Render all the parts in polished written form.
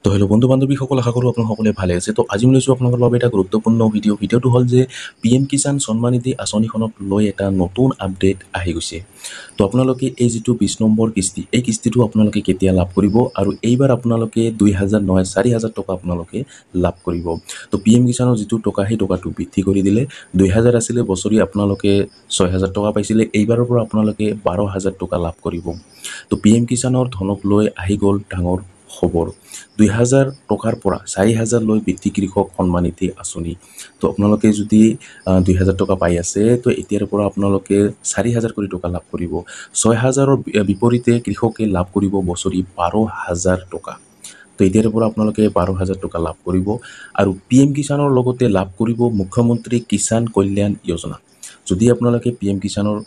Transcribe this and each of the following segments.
তো হেল্ল' বন্ধু বান্ধৱীসকল, আশা কৰোঁ আপোনালোকে ভালে আছে। তো আজি মই লৈছোঁ আপোনালোকৰ বাবে এটা গুৰুত্বপূৰ্ণ ভিডিঅ'টো হ'ল যে PM কিষাণ সন্মান নিধি আঁচনিখনক লৈ এটা নতুন আপডেট আহি গৈছে। তো আপোনালোকে এই যিটো 20 নম্বৰ কিস্তি, এই কিস্তিটো আপোনালোকে কেতিয়া লাভ কৰিব আৰু এইবাৰ আপোনালোকে 2000 নহয় 4000 টকা আপোনালোকে লাভ কৰিব। তো PM কিষাণৰ যিটো টকা, সেই টকাটো বৃদ্ধি কৰি দিলে। 2000 আছিলে বছৰি আপোনালোকে 6000 টকা পাইছিলে, এইবাৰৰ পৰা আপোনালোকে 12000 টকা লাভ কৰিব। তো PM কিষাণৰ ধনক লৈ আহি গ'ল ডাঙৰ খবৰ। 2000 টকাৰ পৰা 4000 লৈ বৃদ্ধি কৃষক সন্মান নিধি আঁচনি। তো আপোনালোকে যদি 2000 টকা পাই আছে, তো এতিয়াৰ পৰা আপোনালোকে 4000 কোটি টকা লাভ কৰিব। 6000ৰ বিপৰীতে কৃষকে লাভ কৰিব বছৰি 12000 টকা। তো এতিয়াৰ পৰা আপোনালোকে 12000 টকা লাভ কৰিব আৰু PM কিষাণৰ লগতে লাভ কৰিব মুখ্যমন্ত্ৰী কিষাণ কল্যাণ যোজনা। যদি আপোনালোকে PM কিষাণৰ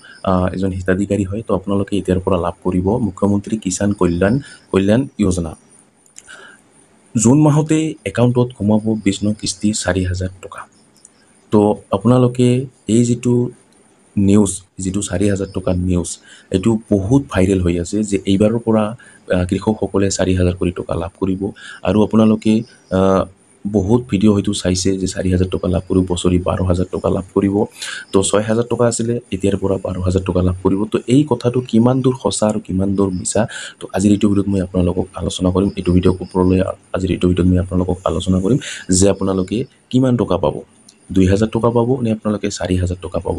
এজন হিতাধিকাৰী হয়, তো আপোনালোকে এতিয়াৰ পৰা লাভ কৰিব মুখ্যমন্ত্ৰী কিষাণ কল্যাণ যোজনা। জুন মাহতে একাউণ্টত সোমাব 20 নং কিস্তি 4000 টকা। তো আপোনালোকে এই যিটো নিউজ, যিটো 4000 টকাৰ নিউজ, এইটো বহুত ভাইৰেল হৈ আছে যে এইবাৰৰ পৰা কৃষকসকলে 4000 কোটি টকা লাভ কৰিব। আৰু আপোনালোকে বহুত ভিডিঅ' হয়তো চাইছে যে 4000 টকা লাভ কৰিব, বছৰি 12000 টকা লাভ কৰিব। তো 6000 টকা আছিলে, এতিয়াৰ পৰা 12000 টকা লাভ কৰিব। তো এই কথাটো কিমান দূৰ সঁচা আৰু কিমান দূৰ মিছা, তো আজিৰ এইটো ভিডিঅ'ত মই আপোনালোকক আলোচনা কৰিম। এইটো ভিডিঅ' ওপৰলৈ আজিৰ এইটো ভিডিঅ'ত মই আপোনালোকক আলোচনা কৰিম যে আপোনালোকে কিমান টকা পাব, 2000 টকা পাব নে আপোনালোকে 4000 টকা পাব।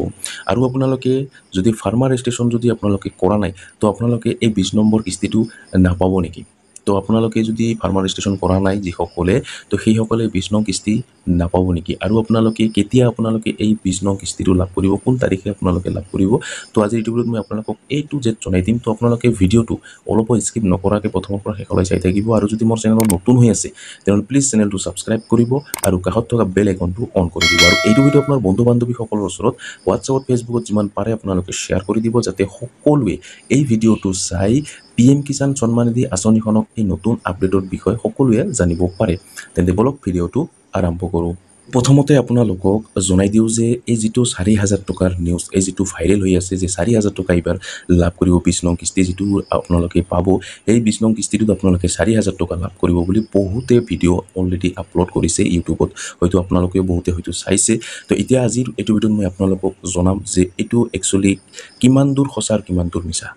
আৰু আপোনালোকে যদি ফাৰ্মাৰ ৰেজিষ্ট্ৰেশ্যন যদি আপোনালোকে কৰা নাই, তো আপোনালোকে এই 20 নম্বৰ কিস্তিটো নাপাব নেকি? তো আপোনালোকে যদি ফাৰ্মাৰ ৰেজিষ্ট্ৰেশ্যন কৰা নাই যিসকলে, তো সেইসকলে 20 নং কিস্তি নাপাব নেকি? আৰু আপোনালোকে কেতিয়া আপোনালোকে এই 20 নং কিস্তিটো লাভ কৰিব, কোন তাৰিখে আপোনালোকে লাভ কৰিব। তো আজিৰ এইটো ভিডিঅ'ত মই আপোনালোকক A to Z জনাই দিম। তো আপোনালোকে ভিডিঅ'টো অলপো স্কিপ নকৰাকৈ প্ৰথমৰ পৰা শেষলৈ চাই থাকিব। আৰু যদি মোৰ চেনেলত নতুন হৈ আছে, তেনেহ'লে প্লিজ চেনেলটো ছাবস্ক্ৰাইব কৰিব আৰু কাষত থকা বেল আইকনটো অন কৰি দিব। আৰু এইটো ভিডিঅ' আপোনাৰ বন্ধু বান্ধৱীসকলৰ ওচৰত হোৱাটছআপত, ফেচবুকত যিমান পাৰে আপোনালোকে শ্বেয়াৰ কৰি দিব, যাতে সকলোৱে এই ভিডিঅ'টো চাই PM কিষাণ সন্মান নিধি আঁচনিখনক এই নতুন আপডেটৰ বিষয়ে সকলোৱে জানিব পাৰে। তেন্তে বলক ভিডিঅ'টো আৰম্ভ কৰোঁ। প্ৰথমতে আপোনালোকক জনাই দিওঁ যে এই যিটো 4000 টকাৰ নিউজ, এই যিটো ভাইৰেল হৈ আছে যে 4000 টকা এইবাৰ লাভ কৰিব 20 নং কিস্তি যিটো আপোনালোকে পাব, এই 20 নং কিস্তিটোত আপোনালোকে 4000 টকা লাভ কৰিব বুলি বহুতে ভিডিঅ' অলৰেডি আপলোড কৰিছে ইউটিউবত, হয়তো আপোনালোকে বহুতে হয়তো চাইছে। তো এতিয়া আজিৰ এইটো ভিডিঅ'ত মই আপোনালোকক জনাম যে এইটো একচুৱেলি কিমান দূৰ সঁচা আৰু কিমান দূৰ মিছা।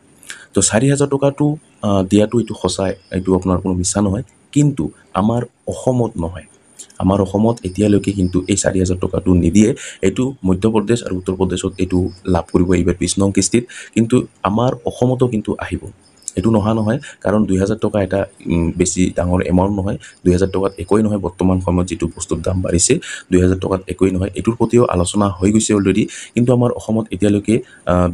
তো 4000 টকাটো দিয়াটো এইটো সঁচাই, এইটো আপোনাৰ কোনো মিছা নহয়। কিন্তু আমাৰ অসমত নহয়, আমাৰ অসমত এতিয়ালৈকে কিন্তু এই 4000 টকাটো নিদিয়ে। এইটো মধ্যপ্ৰদেশ আৰু উত্তৰ প্ৰদেশত এইটো লাভ কৰিব এইবাৰ 20 নং কিস্তিত, কিন্তু আমাৰ অসমতো কিন্তু আহিব। এইটো নহয়, কাৰণ 2000 টকা এটা বেছি ডাঙৰ এমাউণ্ট নহয়। 2000 টকাত একোৱেই নহয়, বৰ্তমান সময়ত যিটো বস্তুৰ দাম বাঢ়িছে 2000 টকাত একোৱেই নহয়। এইটোৰ প্ৰতিও আলোচনা হৈ গৈছে অলৰেডি, কিন্তু আমাৰ অসমত এতিয়ালৈকে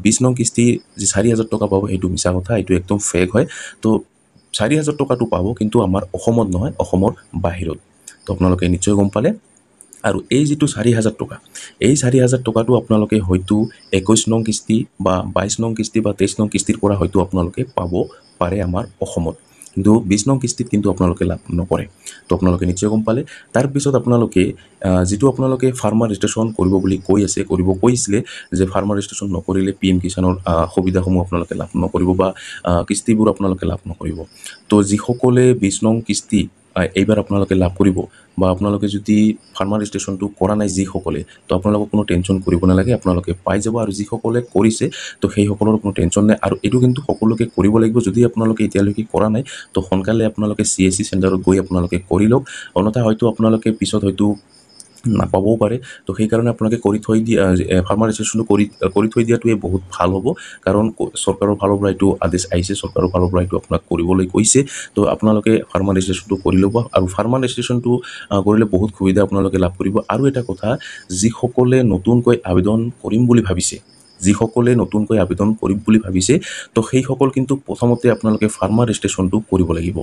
20 নং কিস্তি যি 4000 টকা পাব, সেইটো মিছা কথা, এইটো একদম ফেক হয়। তো 4000 টকাটো পাব, কিন্তু আমাৰ অসমত নহয়, অসমৰ বাহিৰত। তো আপোনালোকে নিশ্চয় গম পালে। আৰু এই যিটো 4000 টকা, এই 4000 টকাটো আপোনালোকে হয়তো 21 নং কিস্তি বা 22 নং কিস্তি বা 23 নং কিস্তিৰ পৰা হয়তো আপোনালোকে পাব পাৰে আমাৰ অসমত, কিন্তু 20 নং কিস্তিত কিন্তু আপোনালোকে লাভ নকৰে। তো আপোনালোকে নিশ্চয় গম পালে। তাৰপিছত আপোনালোকে যিটো আপোনালোকে ফাৰ্মাৰ ৰেজিষ্ট্ৰেশ্যন কৰিব বুলি কৈছিলে, যে ফাৰ্মাৰ ৰেজিষ্ট্ৰেশ্যন নকৰিলে PM কিষাণৰ সুবিধাসমূহ আপোনালোকে লাভ নকৰিব বা কিস্তিবোৰ আপোনালোকে লাভ নকৰিব। তো যিসকলে 20 নং কিস্তি এইবাৰ আপোনালোকে লাভ কৰিব, বা আপোনালোকে যদি ফাৰ্মাৰ ৰেজিষ্ট্ৰেশ্যনটো কৰা নাই যিসকলে, তো আপোনালোকক কোনো টেনশ্যন কৰিব নালাগে, আপোনালোকে পাই যাব। আৰু যিসকলে কৰিছে, তো সেইসকলৰ কোনো টেনশ্যন নাই। আৰু এইটো কিন্তু সকলোকে কৰিব লাগিব। যদি আপোনালোকে এতিয়ালৈকে কৰা নাই, তো সোনকালে আপোনালোকে CSC চেণ্টাৰত গৈ আপোনালোকে কৰি লওক, অন্যথা হয়তো আপোনালোকে পিছত হয়তো নাপাবও পাৰে। তো সেইকাৰণে আপোনালোকে কৰি থৈ দিয়া, ফাৰ্মাৰ ৰেজিষ্ট্ৰেশ্যনটো কৰি থৈ দিয়াটোৱে বহুত ভাল হ'ব, কাৰণ চৰকাৰৰ ফালৰ পৰা এইটো আদেশ আহিছে, চৰকাৰৰ ফালৰ পৰা এইটো আপোনাক কৰিবলৈ কৈছে। তো আপোনালোকে ফাৰ্মাৰ ৰেজিষ্ট্ৰেশ্যনটো কৰি ল'ব। আৰু ফাৰ্মাৰ ৰেজিষ্ট্ৰেশ্যনটো কৰিলে বহুত সুবিধা আপোনালোকে লাভ কৰিব। আৰু এটা কথা, যিসকলে নতুনকৈ আবেদন কৰিম বুলি ভাবিছে, তো সেইসকল কিন্তু প্ৰথমতে আপোনালোকে ফাৰ্মাৰ ৰেজিষ্ট্ৰেশ্যনটো কৰিব লাগিব।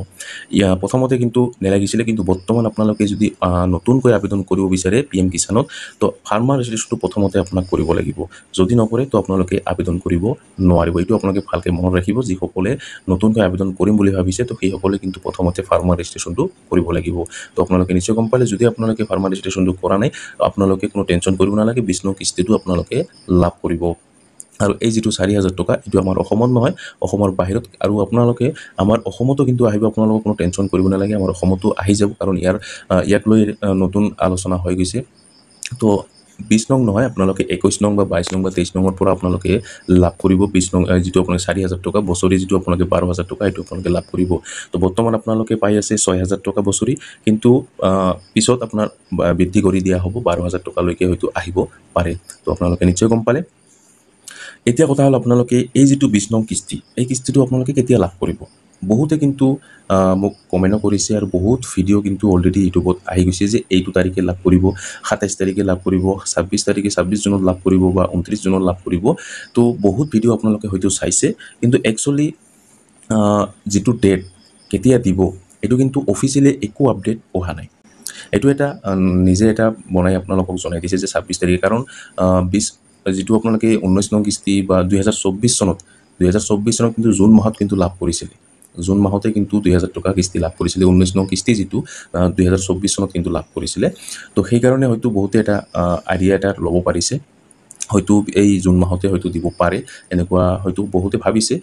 প্ৰথমতে কিন্তু নেলাগিছিলে, কিন্তু বৰ্তমান আপোনালোকে যদি নতুনকৈ আবেদন কৰিব বিচাৰে PM কিষাণত, তো ফাৰ্মাৰ ৰেজিষ্ট্ৰেশ্যনটো প্ৰথমতে আপোনাক কৰিব লাগিব। যদি নকৰে, তো আপোনালোকে আবেদন কৰিব নোৱাৰিব। এইটো আপোনালোকে ভালকৈ মনত ৰাখিব। যিসকলে নতুনকৈ আবেদন কৰিম বুলি ভাবিছে, তো সেইসকলে কিন্তু প্ৰথমতে ফাৰ্মাৰ ৰেজিষ্ট্ৰেশ্যনটো কৰিব লাগিব। তো আপোনালোকে নিশ্চয় গম পালে। যদি আপোনালোকে ফাৰ্মাৰ ৰেজিষ্ট্ৰেশ্যনটো কৰা নাই, আপোনালোকে কোনো টেনশ্যন কৰিব নালাগে, 20 নং কিস্তিটো আপোনালোকে লাভ কৰিব। আৰু এই যিটো 4,000 টকা এইটো আমাৰ অসমত নহয়, অসমৰ বাহিৰত। আৰু আপোনালোকে আমাৰ অসমতো কিন্তু আহিব, আপোনালোকক কোনো টেনশ্যন কৰিব নালাগে, আমাৰ অসমতো আহি যাব, কাৰণ ইয়াক লৈ নতুন আলোচনা হৈ গৈছে। তো 20 নং নহয়, আপোনালোকে 21 নং বা 22 নং বা 23 নঙৰ পৰা আপোনালোকে লাভ কৰিব 20 নং যিটো আপোনালোকে 4,000 টকা বছৰি, যিটো আপোনালোকে 12,000 টকা এইটো আপোনালোকে লাভ কৰিব। তো বৰ্তমান আপোনালোকে পাই আছে 6,000 টকা বছৰি, কিন্তু পিছত আপোনাৰ বৃদ্ধি কৰি দিয়া হ'ব, 12,000 টকালৈকে হয়তো আহিব পাৰে। তো আপোনালোকে নিশ্চয় গম পালে। এতিয়া কথা হ'ল আপোনালোকে এই যিটো 20 নং কিস্তি, এই কিস্তিটো আপোনালোকে কেতিয়া লাভ কৰিব। বহুতে কিন্তু মোক কমেণ্ট কৰিছে, আৰু বহুত ভিডিঅ' কিন্তু অলৰেডি ইউটিউবত আহি গৈছে যে এইটো তাৰিখে লাভ কৰিব, 27 তাৰিখে লাভ কৰিব, 26 তাৰিখে 26 জুনত লাভ কৰিব, বা 29 জুনত লাভ কৰিব। তো বহুত ভিডিঅ' আপোনালোকে হয়তো চাইছে, কিন্তু একচুৱেলি যিটো ডেট কেতিয়া দিব এইটো কিন্তু অফিচিয়েলি একো আপডেট অহা নাই। এইটো এটা নিজে এটা বনাই আপোনালোকক জনাই দিছে যে 26 তাৰিখে, কাৰণ 20 যিটো আপোনালোকে 19 নং কিস্তি বা 2024 চনত কিন্তু জুন মাহত কিন্তু লাভ কৰিছিলে। জুন মাহতে কিন্তু 2,000 টকা কিস্তি লাভ কৰিছিলে, 19 নং কিস্তি যিটো 2024 চনত কিন্তু লাভ কৰিছিলে। তো সেইকাৰণে হয়তো বহুতে এটা আইডিয়া এটা ল'ব পাৰিছে, হয়তো এই জুন মাহতে হয়তো দিব পাৰে, এনেকুৱা হয়তো বহুতে ভাবিছে।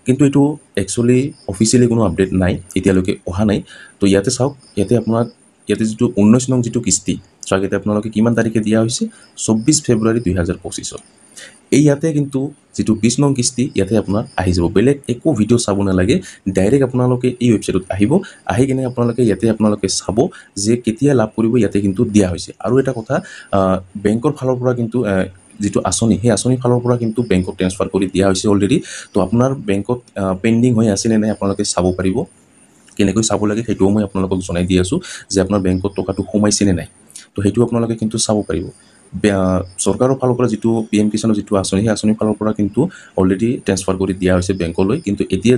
কিন্তু এইটো একচুৱেলি অফিচিয়েলি কোনো আপডেট নাই, এতিয়ালৈকে অহা নাই। তো ইয়াতে চাওক, ইয়াতে যিটো 19 নং যিটো কিস্তি, চাওক ইয়াতে আপোনালোকে কিমান তাৰিখে দিয়া হৈছে, 24 ফেব্ৰুৱাৰী 2025। এই ইয়াতে কিন্তু যিটো 20 নং কিস্তি ইয়াতে আপোনাৰ আহি যাব, বেলেগ একো ভিডিঅ' চাব নালাগে, ডাইৰেক্ট আপোনালোকে এই ৱেবছাইটত আহিব, আহি কিনে আপোনালোকে ইয়াতে আপোনালোকে চাব যে কেতিয়া লাভ কৰিব, ইয়াতে কিন্তু দিয়া হৈছে। আৰু এটা কথা, বেংকৰ ফালৰ পৰা কিন্তু যিটো আঁচনি, সেই আঁচনিৰ ফালৰ পৰা কিন্তু বেংকক ট্ৰেন্সফাৰ কৰি দিয়া হৈছে অলৰেডি। তো আপোনাৰ বেংকত পেণ্ডিং হৈ আছেনে নাই আপোনালোকে চাব পাৰিব। কেনেকৈ চাব লাগে সেইটোও মই আপোনালোকক জনাই দি আছোঁ, যে আপোনাৰ বেংকত টকাটো সোমাইছেনে নাই। তো সেইটো আপোনালোকে কিন্তু চাব পাৰিব। চৰকাৰৰ ফালৰ পৰা যিটো PM কিষাণৰ যিটো আঁচনি, সেই আঁচনিৰ ফালৰ পৰা কিন্তু অলৰেডি ট্ৰেন্সফাৰ কৰি দিয়া হৈছে বেংকলৈ। কিন্তু এতিয়া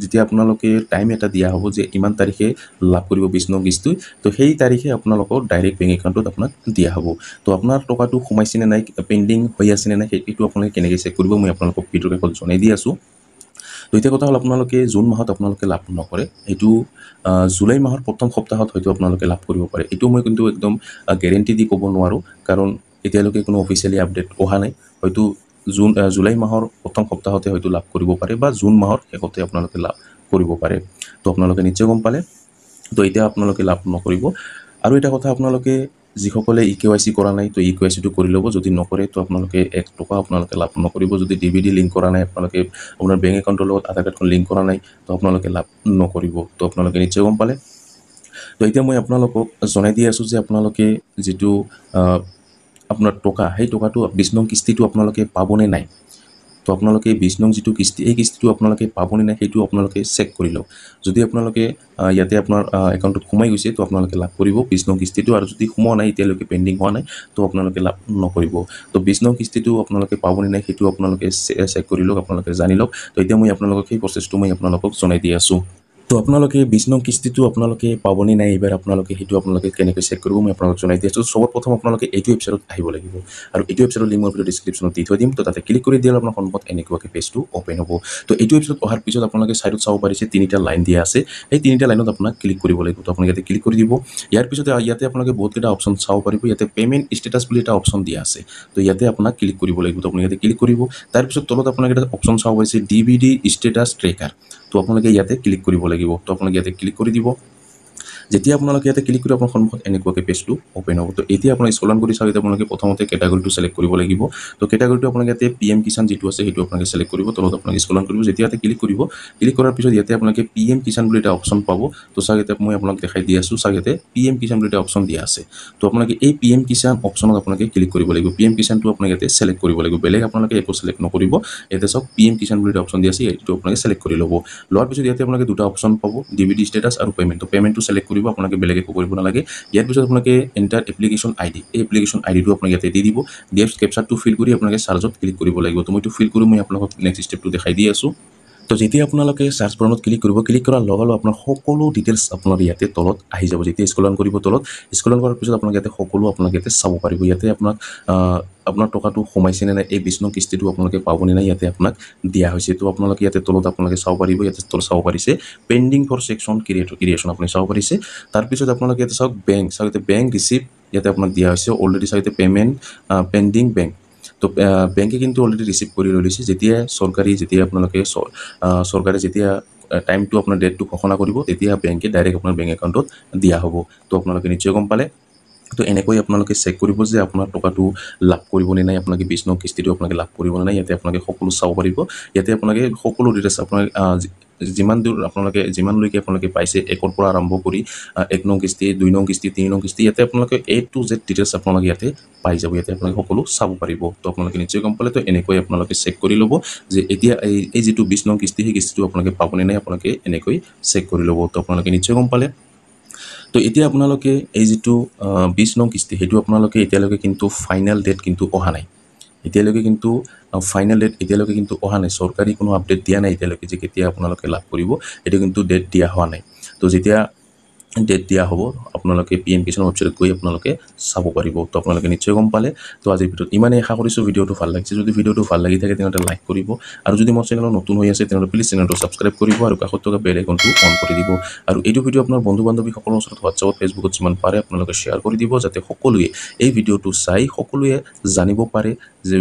যেতিয়া আপোনালোকে টাইম এটা দিয়া হ'ব যে ইমান তাৰিখে লাভ কৰিব 20 নং কিস্তি, তো সেই তাৰিখে আপোনালোকৰ ডাইৰেক্ট বেংক একাউণ্টত আপোনাক দিয়া হ'ব। তো আপোনাৰ টকাটো সোমাইছেনে নাই, পেণ্ডিং হৈ আছেনে নাই, সেইটো আপোনালোকে কেনেকৈ চেক কৰিব, মই আপোনালোকক ভিডিঅ'ৰ শেষত জনাই দি আছোঁ। তো এতিয়া কথা হ'ল, আপোনালোকে জুন মাহত আপোনালোকে লাভ নকৰে, এইটো জুলাই মাহৰ প্ৰথম সপ্তাহত হয়তো আপোনালোকে লাভ কৰিব পাৰে। এইটো মই কিন্তু একদম গেৰেণ্টি দি ক'ব নোৱাৰোঁ, কাৰণ এতিয়ালৈকে কোনো অফিচিয়েলি আপডেট অহা নাই। হয়তো জুলাই মাহৰ প্ৰথম সপ্তাহতে হয়তো লাভ কৰিব পাৰে, বা জুন মাহৰ শেষতে আপোনালোকে লাভ কৰিব পাৰে। তো আপোনালোকে নিশ্চয় গম পালে। তো এতিয়া আপোনালোকে লাভ নকৰিব। আৰু এটা কথা, আপোনালোকে যিসকলে EKYC কৰা নাই, তো EKYCটো কৰি ল'ব। যদি নকৰে, তো আপোনালোকে 1 টকা আপোনালোকে লাভ নকৰিব। যদি DVD লিংক কৰা নাই, আপোনালোকে আপোনাৰ বেংক একাউণ্টৰ লগত আধাৰ কাৰ্ডখন লিংক কৰা নাই, তো আপোনালোকে লাভ নকৰিব। তো আপোনালোকে নিশ্চয় গম পালে। তো এতিয়া মই আপোনালোকক জনাই দি আছোঁ যে আপোনালোকে যিটো আপোনাৰ টকা, সেই টকাটো 20 নং কিস্তিটো আপোনালোকে পাবনে নাই। তো আপোনালোকে 20 নং যিটো কিস্তি, এই কিস্তিটো আপোনালোকে পাবনে নাই সেইটো আপোনালোকে চেক কৰি লওক। যদি আপোনালোকে ইয়াতে আপোনাৰ একাউণ্টত সোমাই গৈছে, তো আপোনালোকে লাভ কৰিব 20 নং কিস্তিটো। আৰু যদি সোমোৱা নাই, এতিয়ালৈকে পেণ্ডিং হোৱা নাই, তো আপোনালোকে লাভ নকৰিব। তো 20 নং কিস্তিটো আপোনালোকে পাবনে নাই সেইটো আপোনালোকে চেক কৰি লওক, আপোনালোকে জানি লওক। তো এতিয়া মই আপোনালোকক সেই প্ৰচেছটো মই আপোনালোকক জনাই দি আছোঁ। তো আপোনালোকে 20 নং কিস্তিটো আপোনালোকে পাবনে নাই এইবাৰ, আপোনালোকে সেইটো আপোনালোকে কেনেকৈ চেক কৰিব, মই আপোনালোকক জনাই দি আছোঁ। সবৰ প্ৰথম আপোনালোকে এইটো ৱেবছাইটত আহিব লাগিব, আৰু এইটো ৱেবছাইটৰ লিংক মই ভিডিঅ' ডিছক্ৰিপশ্যনত দি থৈ দিম। তো তাতে ক্লিক কৰি দিলে আপোনাৰ সন্মুখত এনেকুৱাকৈ পেজটো অ'পেন হ'ব। তো এইটো ৱেবছাইটত অহাৰ পিছত আপোনালোকে ছাইডত চাব পাৰিছে 3টা লাইন দিয়া আছে, সেই 3টা লাইনত আপোনাক ক্লিক কৰিব লাগিব। তো আপোনালোকে ইয়াতে ক্লিক কৰি দিব। ইয়াৰ পিছত ইয়াতে আপোনালোকে বহুতকেইটা অপশ্যন চাব পাৰিব। ইয়াতে পে'মেণ্ট ষ্টেটাছ বুলি এটা অপশ্যন দিয়া আছে, তো ইয়াতে আপোনাক ক্লিক কৰিব লাগিব। তো আপুনি ইয়াতে ক্লিক কৰিব। তাৰপিছত তলত আপোনাক এটা অপশ্যন চাব পাৰিছে DVD ষ্টেটাছ ট্ৰেকাৰ, তো আপোনালোকে ইয়াতে ক্লিক কৰিব লাগিব। তো আপোনালোকে ইয়াতে ক্লিক কৰি দিব। যেতিয়া আপোনালোকে ইয়াতে ক্লিক কৰি আপোনাৰ সন্মুখত এনেকুৱাকৈ পেজটো অ'পেন হ'ব। তো এতিয়া আপোনাক স্ক্ৰল কৰি চাওক, এতিয়া আপোনালোকে প্ৰথমতে কেটাগৰীটো চিলেক্ট কৰিব লাগিব। তো কেটাগৰীটো আপোনালোকে ইয়াতে PM কিষাণ যিটো আছে সেইটো আপোনালোকে চিলেক্ট কৰিব। তলত আপোনালোকে স্ক্ৰল কৰিব, যেতিয়া ইয়াতে ক্লিক কৰিব, ক্লিক কৰাৰ পিছত ইয়াতে আপোনালোকে PM কিষাণ বুলি এটা অপশ্যন পাব। তো চাওক ইয়াতে মই আপোনাক দেখাই দি আছোঁ, চাওক ইয়াতে PM কিষাণ বুলি এটা অপশ্যন দিয়া আছে। তো আপোনালোকে এই PM কিষাণ অপশ্যনত আপোনালোকে ক্লিক কৰিব লাগিব। PM কিষাণটো আপোনালোকে ইয়াতে চিলেক্ট কৰিব লাগিব, বেলেগ আপোনালোকে একো চিলেক্ট নকৰিব। ইয়াতে চাওক PM কিষাণ বুলি এটা অপশ্যন দিয়া আছে, এইটো আপোনালোকে চিলেক্ট কৰি ল'ব। লোৱাৰ পিছত ইয়াতে আপোনালোকে দুটা অপশ্যন পাব, DVD ষ্টেটাছ আৰু পে'মেণ্ট। তো পে'মেণ্টটো চিলেক্ট কৰিব, আপোনালোকে বেলেগ একো কৰিব নালাগে। ইয়াৰ পিছত আপোনালোকে এণ্টাৰ এপ্লিকেশ্যন ID, এই এপ্লিকেশ্যন IDটো আপোনালোকে ইয়াতে দি দিব। দিয়াৰ কেপচাৰটো ফিল কৰি আপোনালোকে চাৰ্জত ক্লিক কৰিব লাগিব। তো মইতো ফিল কৰি মই আপোনালোকক নেক্সট ষ্টেপটো দেখাই দি আছোঁ। তো যেতিয়া আপোনালোকে চাৰ্চ বাটনত ক্লিক কৰিব, ক্লিক কৰাৰ লগে লগে আপোনাৰ সকলো ডিটেইলছ আপোনাৰ ইয়াতে তলত আহি যাব। যেতিয়া স্ক্ৰল কৰিব তলত, স্ক্ৰল কৰাৰ পিছত আপোনালোকে ইয়াতে সকলো আপোনালোকে ইয়াতে চাব পাৰিব। ইয়াতে আপোনাৰ টকাটো সোমাইছেনে নাই, এই 20 নং কিস্তিটো আপোনালোকে পাবনে নাই, ইয়াতে আপোনাক দিয়া হৈছে। তো আপোনালোকে ইয়াতে তলত আপোনালোকে চাব পাৰিব, ইয়াতে তলত চাব পাৰিছে পেণ্ডিং ফৰ ছেকশ্যন ক্ৰিয়েশ্যন আপুনি চাব পাৰিছে। তাৰপিছত আপোনালোকে ইয়াতে চাওক বেংক, চাওক ইয়াতে বেংক ৰিচিপ্ট ইয়াতে আপোনাক দিয়া হৈছে অলৰেডি। চাওক ইয়াতে পে'মেণ্ট পেণ্ডিং বেংক, তো বেংকে কিন্তু অলৰেডি ৰিচিভ কৰি লৈ লৈছে যেতিয়া আপোনালোকে চৰকাৰে যেতিয়া টাইমটো আপোনাৰ ডেটটো ঘোষণা কৰিব তেতিয়া বেংকে ডাইৰেক্ট আপোনাৰ বেংক একাউণ্টত দিয়া হ'ব তো আপোনালোকে নিশ্চয় গম পালে তো এনেকৈ আপোনালোকে চেক কৰিব যে আপোনাৰ টকাটো লাভ কৰিবনে নাই আপোনালোকে 20 নং কিস্তিটো আপোনালোকে লাভ কৰিবনে নাই ইয়াতে আপোনালোকে সকলো চাব পাৰিব ইয়াতে আপোনালোকে সকলো ডিটেইলছ আপোনালোকে যিমানলৈকে আপোনালোকে পাইছে 1 পৰা আৰম্ভ কৰি 1 নং কিস্তি 2 নং কিস্তি 3 নং কিস্তি ইয়াতে আপোনালোকে A to Z ডিটেইলছ আপোনালোকে ইয়াতে পাই যাব ইয়াতে আপোনালোকে সকলো চাব পাৰিব তো আপোনালোকে নিশ্চয় গম পালে তো এনেকৈ আপোনালোকে চেক কৰি ল'ব যে এতিয়া এই যিটো 20 নং কিস্তি সেই কিস্তিটো আপোনালোকে পাবনে নাই আপোনালোকে এনেকৈ চেক কৰি ল'ব তো আপোনালোকে নিশ্চয় গম পালে তো এতিয়া আপোনালোকে এই যিটো 20 নং কিস্তি সেইটো আপোনালোকে এতিয়ালৈকে কিন্তু ফাইনেল ডেট কিন্তু অহা নাই এতিয়ালৈকে কিন্তু ফাইনেল ডেট এতিয়ালৈকে কিন্তু অহা নাই চৰকাৰী কোনো আপডেট দিয়া নাই এতিয়ালৈকে যে কেতিয়া আপোনালোকে লাভ কৰিব এটা কিন্তু ডেট দিয়া হোৱা নাই তো যেতিয়া ডেট দিয়া হ'ব আপোনালোকে PM কিষাণ ৱেবছাইটত গৈ আপোনালোকে চাব পাৰিব তো আপোনালোকে নিশ্চয় গম পালে তো আজিৰ ভিডিঅ'ত ইমানে আশা কৰিছোঁ ভিডিঅ'টো ভাল লাগিছে যদি ভিডিঅ'টো ভাল লাগি থাকে তেনেহ'লে লাইক কৰিব আৰু যদি মোৰ চেনেলত নতুন হৈ আছে তেনেহ'লে প্লিজ চেনেলটো ছাবস্ক্ৰাইব কৰিব আৰু কাষত থকা বেল আইকনটো অন কৰি দিব আৰু এইটো ভিডিঅ' আপোনাৰ বন্ধু বান্ধৱীসকলৰ ওচৰত হোৱাটছআপত ফেচবুকত যিমান পাৰে আপোনালোকে শ্বেয়াৰ কৰি দিব যাতে সকলোৱে এই ভিডিঅ'টো চাই সকলোৱে জানিব পাৰে যে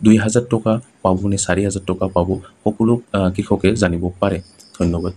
2000 টকা পাব নে 4000 টকা পাব সকলো কৃষকে জানিব পাৰে ধন্যবাদ